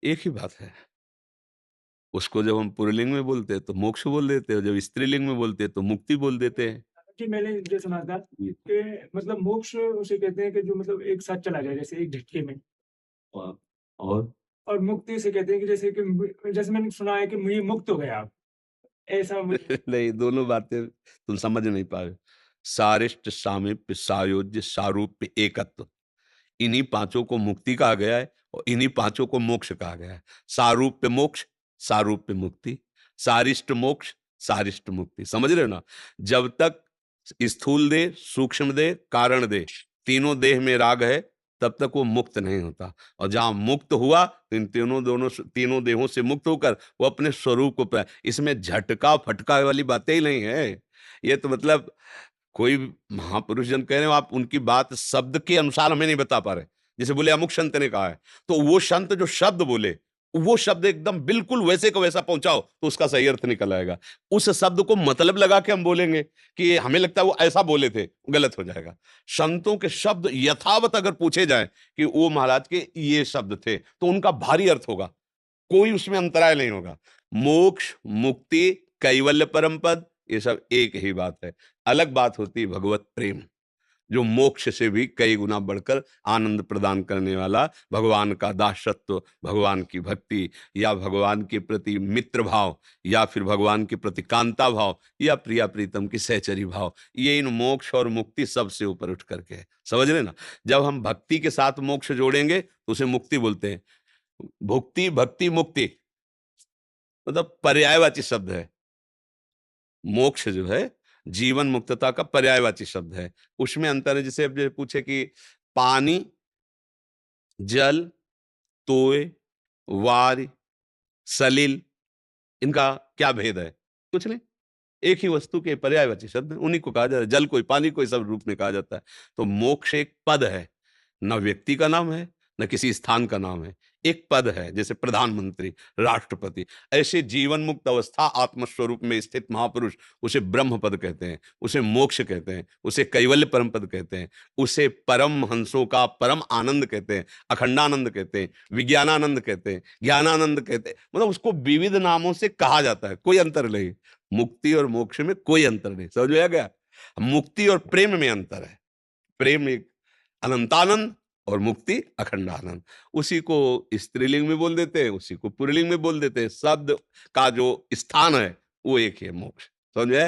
एक ही बात है। उसको जब हम पुल्लिंग में बोलते हैं तो मोक्ष बोल देते हैं, जब स्त्रीलिंग में बोलते हैं तो मुक्ति बोल देते हैं। कि मैंने ये सुना था कि मतलब मोक्ष उसे कहते हैं कि जो मतलब एक साथ चला जाए जैसे एक झटके में। हाँ, और और मुक्ति उसे कहते हैं कि जैसे मैंने सुना है कि मुझे मुक्त हो गया आप, ऐसा मुझे नहीं, दोनों बातें तुम समझ नहीं पा रहे हो। सारिष्ट, सामीप्य, सायोज्य, सारूप्य, एकत्व, इन्हीं पांचों को मुक्ति कहा गया है और इन्हीं पांचों को मोक्ष कहा गया है। सारूप्य मोक्ष, सारूप्य मुक्ति, सारिष्ट मोक्ष, सारिष्ट मुक्ति। समझ रहे हो ना? जब तक स्थूल देह, सूक्ष्म देह, कारण देह, तीनों देह में राग है, तब तक वो मुक्त नहीं होता। और जहां मुक्त हुआ तो इन तीनों देहों से मुक्त होकर वो अपने स्वरूप को पाए। इसमें झटका फटका वाली बातें ही नहीं है। ये तो मतलब कोई महापुरुष जन कह रहे हो, आप उनकी बात शब्द के अनुसार हमें नहीं बता पा रहे। जैसे बोले अमुक संत ने कहा है, तो वो संत जो शब्द बोले, वो शब्द एकदम बिल्कुल वैसे का वैसा पहुंचाओ तो उसका सही अर्थ निकल आएगा। उस शब्द को मतलब लगा के हम बोलेंगे कि हमें लगता है वो ऐसा बोले थे, गलत हो जाएगा। संतों के शब्द यथावत अगर पूछे जाए कि वो महाराज के ये शब्द थे, तो उनका भारी अर्थ होगा, कोई उसमें अंतराय नहीं होगा। मोक्ष, मुक्ति, कैवल्य परम पद, ये सब एक ही बात है। अलग बात होती है भगवत प्रेम, जो मोक्ष से भी कई गुना बढ़कर आनंद प्रदान करने वाला, भगवान का दासत्व, भगवान की भक्ति, या भगवान के प्रति मित्र भाव, या फिर भगवान के प्रति कांता भाव, या प्रिया प्रीतम की सहचरी भाव। ये इन मोक्ष और मुक्ति सबसे ऊपर उठ करके है। समझ रहे ना? जब हम भक्ति के साथ मोक्ष जोड़ेंगे तो उसे मुक्ति बोलते हैं। भुक्ति, भक्ति, मुक्ति मतलब पर्यायवाची शब्द है। मोक्ष जो है जीवन मुक्तता का पर्यायवाची शब्द है। उसमें अंतर है। जैसे अब ये पूछे कि पानी, जल, तोय, वारि, सलिल, इनका क्या भेद है? कुछ नहीं। एक ही वस्तु के पर्यायवाची शब्द हैं, उन्हीं को कहा जाता है। जल कोई, पानी कोई, सब रूप में कहा जाता है। तो मोक्ष एक पद है, न व्यक्ति का नाम है, न किसी स्थान का नाम है। एक पद है, जैसे प्रधानमंत्री, राष्ट्रपति। ऐसे जीवन मुक्त अवस्था आत्मस्वरूप में स्थित महापुरुष, उसे ब्रह्म पद कहते हैं, उसे मोक्ष कहते हैं, उसे कैवल्य परम पद कहते हैं, उसे परम हंसों का परम आनंद कहते हैं, अखंडानंद कहते हैं, विज्ञानानंद कहते हैं, ज्ञानानंद कहते हैं। मतलब उसको विविध नामों से कहा जाता है, कोई अंतर नहीं। मुक्ति और मोक्ष में कोई अंतर नहीं। समझ में आ गया? मुक्ति और प्रेम में अंतर है। प्रेम एक अनंतानंद और मुक्ति अखंडानंद। उसी को स्त्रीलिंग में बोल देते हैं, उसी को पुल्लिंग में बोल देते हैं। शब्द का जो स्थान है वो एक ही है, मोक्ष। समझ में आया?